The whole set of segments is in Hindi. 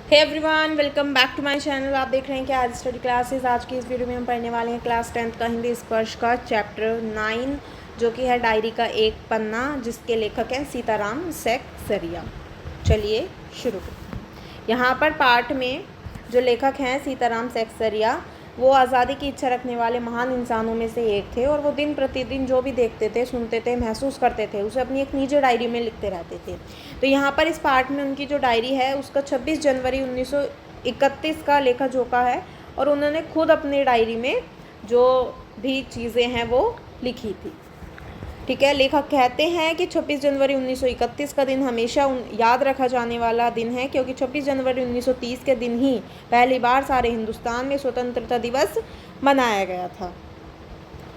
Hey everyone, welcome back to my channel. आप देख रहे हैं कि आज स्टडी क्लासेस। आज की इस वीडियो में हम पढ़ने वाले हैं क्लास 10th का हिंदी स्पर्श का चैप्टर 9, जो कि है डायरी का एक पन्ना, जिसके लेखक हैं सीताराम सेकसरिया। चलिए शुरू करते हैं। यहाँ पर पाठ में जो लेखक हैं सीताराम सेकसरिया, वो आज़ादी की इच्छा रखने वाले महान इंसानों में से एक थे और वो दिन प्रतिदिन जो भी देखते थे, सुनते थे, महसूस करते थे, उसे अपनी एक निजी डायरी में लिखते रहते थे। तो यहाँ पर इस पार्ट में उनकी जो डायरी है उसका 26 जनवरी 1931 का लेखा जोखा है और उन्होंने खुद अपनी डायरी में जो भी चीज़ें हैं वो लिखी थी। ठीक है, लेखक कहते हैं कि 26 जनवरी 1931 का दिन हमेशा याद रखा जाने वाला दिन है, क्योंकि 26 जनवरी 1930 के दिन ही पहली बार सारे हिंदुस्तान में स्वतंत्रता दिवस मनाया गया था।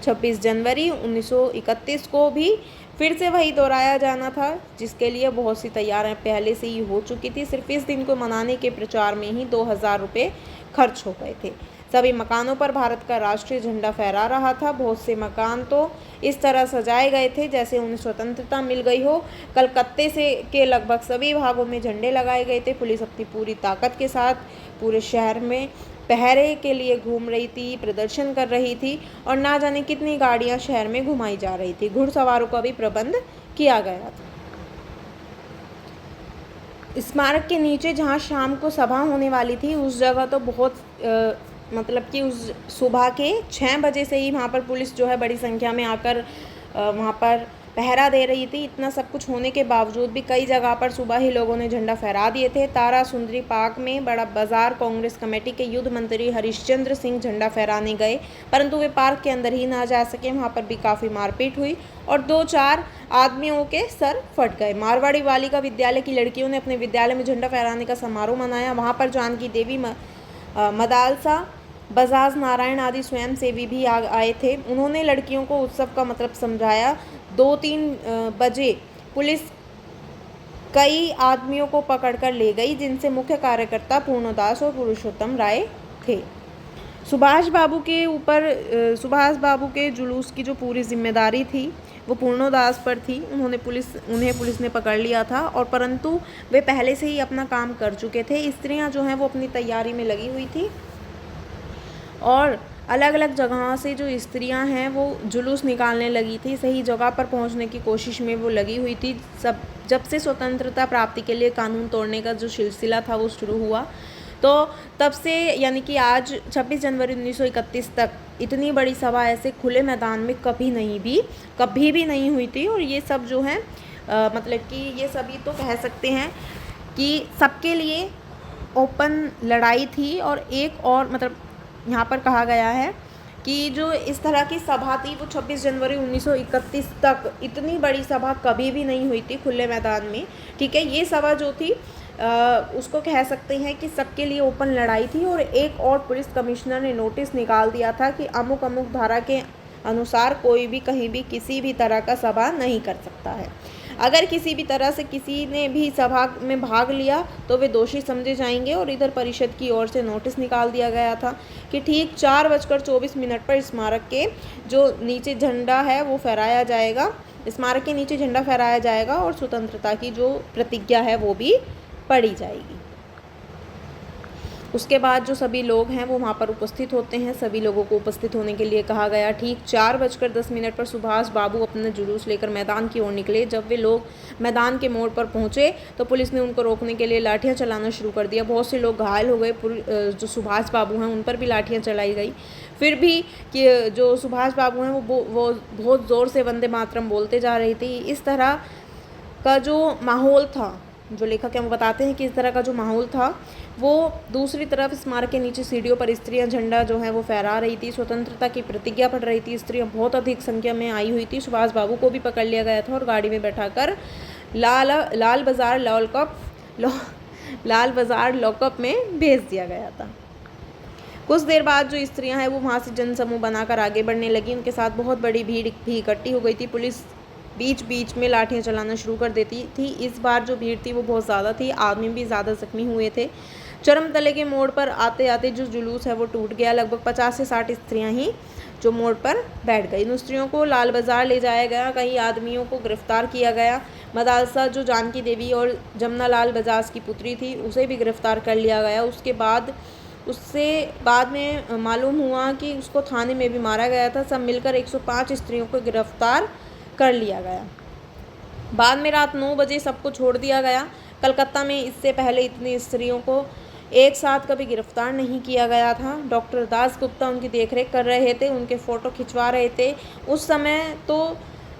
26 जनवरी 1931 को भी फिर से वही दोहराया जाना था, जिसके लिए बहुत सी तैयारियां पहले से ही हो चुकी थी। सिर्फ इस दिन को मनाने के प्रचार में ही 2000 रुपये खर्च हो गए थे। सभी मकानों पर भारत का राष्ट्रीय झंडा फहरा रहा था। बहुत से मकान तो इस तरह सजाए गए थे जैसे उन्हें स्वतंत्रता मिल गई हो। कलकत्ते से के लगभग सभी भागों में झंडे लगाए गए थे। पुलिस अपनी पूरी ताकत के साथ पूरे शहर में पहरे के लिए घूम रही थी, प्रदर्शन कर रही थी और ना जाने कितनी गाड़ियां शहर में घुमाई जा रही थी। घुड़सवारों का भी प्रबंध किया गया था। स्मारक के नीचे जहाँ शाम को सभा होने वाली थी, उस जगह तो बहुत मतलब कि उस सुबह के 6 बजे से ही वहाँ पर पुलिस जो है बड़ी संख्या में आकर वहाँ पर पहरा दे रही थी। इतना सब कुछ होने के बावजूद भी कई जगह पर सुबह ही लोगों ने झंडा फहरा दिए थे। तारा सुंदरी पार्क में बड़ा बाजार कांग्रेस कमेटी के युद्ध मंत्री हरिश्चंद्र सिंह झंडा फहराने गए, परंतु वे पार्क के अंदर ही ना जा सके। वहाँ पर भी काफ़ी मारपीट हुई और 2-4 आदमियों के सर फट गए। मारवाड़ी बालिका विद्यालय की लड़कियों ने अपने विद्यालय में झंडा फहराने का समारोह मनाया। वहाँ पर जानकी देवी, मदालसा, बजाज नारायण आदि स्वयंसेवी भी आए थे। उन्होंने लड़कियों को उत्सव का मतलब समझाया। 2-3 बजे पुलिस कई आदमियों को पकड़कर ले गई, जिनसे मुख्य कार्यकर्ता पूर्णदास और पुरुषोत्तम राय थे। सुभाष बाबू के जुलूस की जो पूरी जिम्मेदारी थी वो पूर्णदास पर थी। उन्हें पुलिस ने पकड़ लिया था और परंतु वे पहले से ही अपना काम कर चुके थे। स्त्रियां जो हैं वो अपनी तैयारी में लगी हुई थी और अलग अलग जगह से जो स्त्रियां हैं वो जुलूस निकालने लगी थी। सही जगह पर पहुंचने की कोशिश में वो लगी हुई थी। जब से स्वतंत्रता प्राप्ति के लिए कानून तोड़ने का जो सिलसिला था वो शुरू हुआ, तो तब से यानी कि आज 26 जनवरी 1931 तक इतनी बड़ी सभा ऐसे खुले मैदान में कभी भी नहीं हुई थी। और ये सब जो है मतलब कि ये सभी तो कह सकते हैं कि सबके लिए ओपन लड़ाई थी। और एक और मतलब यहाँ पर कहा गया है कि जो इस तरह की सभा थी वो 26 जनवरी 1931 तक इतनी बड़ी सभा कभी भी नहीं हुई थी खुले मैदान में। ठीक है, ये सभा जो थी उसको कह सकते हैं कि सबके लिए ओपन लड़ाई थी। और एक और पुलिस कमिश्नर ने नोटिस निकाल दिया था कि अमुक अमुक धारा के अनुसार कोई भी कहीं भी किसी भी तरह का सभा नहीं कर सकता है। अगर किसी भी तरह से किसी ने भी सभा में भाग लिया तो वे दोषी समझे जाएंगे। और इधर परिषद की ओर से नोटिस निकाल दिया गया था कि ठीक 4:24 पर स्मारक के जो नीचे झंडा है वो फहराया जाएगा, स्मारक के नीचे झंडा फहराया जाएगा और स्वतंत्रता की जो प्रतिज्ञा है वो भी पढ़ी जाएगी। उसके बाद जो सभी लोग हैं वो वहाँ पर उपस्थित होते हैं। सभी लोगों को उपस्थित होने के लिए कहा गया। ठीक 4:10 पर सुभाष बाबू अपना जुलूस लेकर मैदान की ओर निकले। जब वे लोग मैदान के मोड़ पर पहुँचे तो पुलिस ने उनको रोकने के लिए लाठियाँ चलाना शुरू कर दिया। बहुत से लोग घायल हो गए। जो सुभाष बाबू हैं उन पर भी लाठियाँ चलाई गई। फिर भी कि जो सुभाष बाबू हैं वो बहुत ज़ोर से वंदे मातरम बोलते जा रही थी। इस तरह का जो माहौल था, जो लेखक हैं वो बताते हैं कि इस तरह का जो माहौल था वो दूसरी तरफ स्मारक के नीचे सीढ़ियों पर स्त्रियां झंडा जो है वो फहरा रही थी, स्वतंत्रता की प्रतिज्ञा पढ़ रही थी। स्त्रियां बहुत अधिक संख्या में आई हुई थी। सुभाष बाबू को भी पकड़ लिया गया था और गाड़ी में बैठाकर लाल बाजार लॉकअप में भेज दिया गया था। कुछ देर बाद जो स्त्रियां हैं वो वहाँ से जनसमूह बनाकर आगे बढ़ने लगी। उनके साथ बहुत बड़ी भीड़ भी इकट्ठी हो गई थी। पुलिस बीच बीच में लाठियाँ चलाना शुरू कर देती थी। इस बार जो भीड़ थी वो बहुत ज़्यादा थी, आदमी भी ज़्यादा जख्मी हुए थे। चरम तले के मोड़ पर आते आते जो जुलूस है वो टूट गया। लगभग 50 से 60 स्त्रियां ही जो मोड़ पर बैठ गई। इन स्त्रियों को लाल बाज़ार ले जाया गया, कई आदमियों को गिरफ्तार किया गया। मदालसा जो जानकी देवी और जमुना लाल बजाज की पुत्री थी उसे भी गिरफ्तार कर लिया गया। उससे बाद में मालूम हुआ कि उसको थाने में भी मारा गया था। सब मिलकर 105 स्त्रियों को गिरफ्तार कर लिया गया। बाद में रात 9 बजे सबको छोड़ दिया गया। कलकत्ता में इससे पहले इतनी स्त्रियों को एक साथ कभी गिरफ्तार नहीं किया गया था। डॉक्टर दास गुप्ता उनकी देखरेख कर रहे थे, उनके फ़ोटो खिंचवा रहे थे। उस समय तो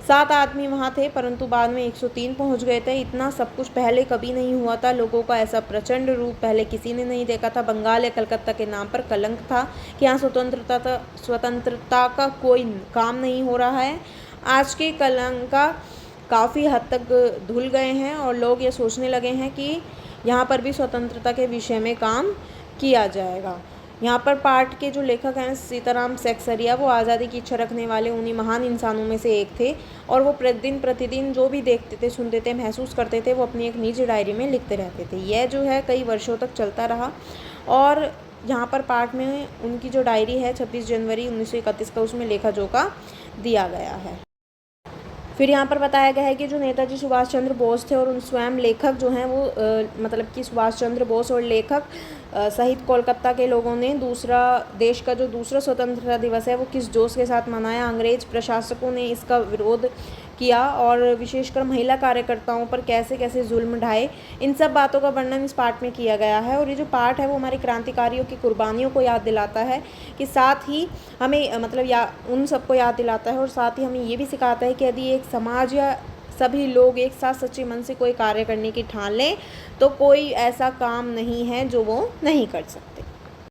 7 आदमी वहाँ थे, परंतु बाद में 103 पहुँच गए थे। इतना सब कुछ पहले कभी नहीं हुआ था। लोगों का ऐसा प्रचंड रूप पहले किसी ने नहीं देखा था। बंगाल या कलकत्ता के नाम पर कलंक था कि यहाँ स्वतंत्रता का कोई काम नहीं हो रहा है। आज के कलंक का काफ़ी हद तक धुल गए हैं और लोग ये सोचने लगे हैं कि यहाँ पर भी स्वतंत्रता के विषय में काम किया जाएगा। यहाँ पर पाठ के जो लेखक हैं सीताराम सेक्सरिया, वो आज़ादी की इच्छा रखने वाले उन्हीं महान इंसानों में से एक थे और वो प्रतिदिन जो भी देखते थे, सुनते थे, महसूस करते थे, वो अपनी एक निजी डायरी में लिखते रहते थे। यह जो है कई वर्षों तक चलता रहा और यहाँ पर पाठ में उनकी जो डायरी है 26 जनवरी 1931 का, उसमें लेखा जोखा दिया गया है। फिर यहाँ पर बताया गया है कि जो नेताजी सुभाष चंद्र बोस थे और उन स्वयं लेखक जो हैं वो मतलब कि सुभाष चंद्र बोस और लेखक सहित कोलकाता के लोगों ने देश का जो दूसरा स्वतंत्रता दिवस है वो किस जोश के साथ मनाया। अंग्रेज प्रशासकों ने इसका विरोध किया और विशेषकर महिला कार्यकर्ताओं पर कैसे कैसे जुल्म ढाए, इन सब बातों का वर्णन इस पाठ में किया गया है। और ये जो पाठ है वो हमारे क्रांतिकारियों की कुर्बानियों को याद दिलाता है कि साथ ही हमें उन सबको याद दिलाता है और साथ ही हमें ये भी सिखाता है कि यदि एक समाज या सभी लोग एक साथ सच्चे मन से कोई कार्य करने की ठान लें तो कोई ऐसा काम नहीं है जो वो नहीं कर सकते।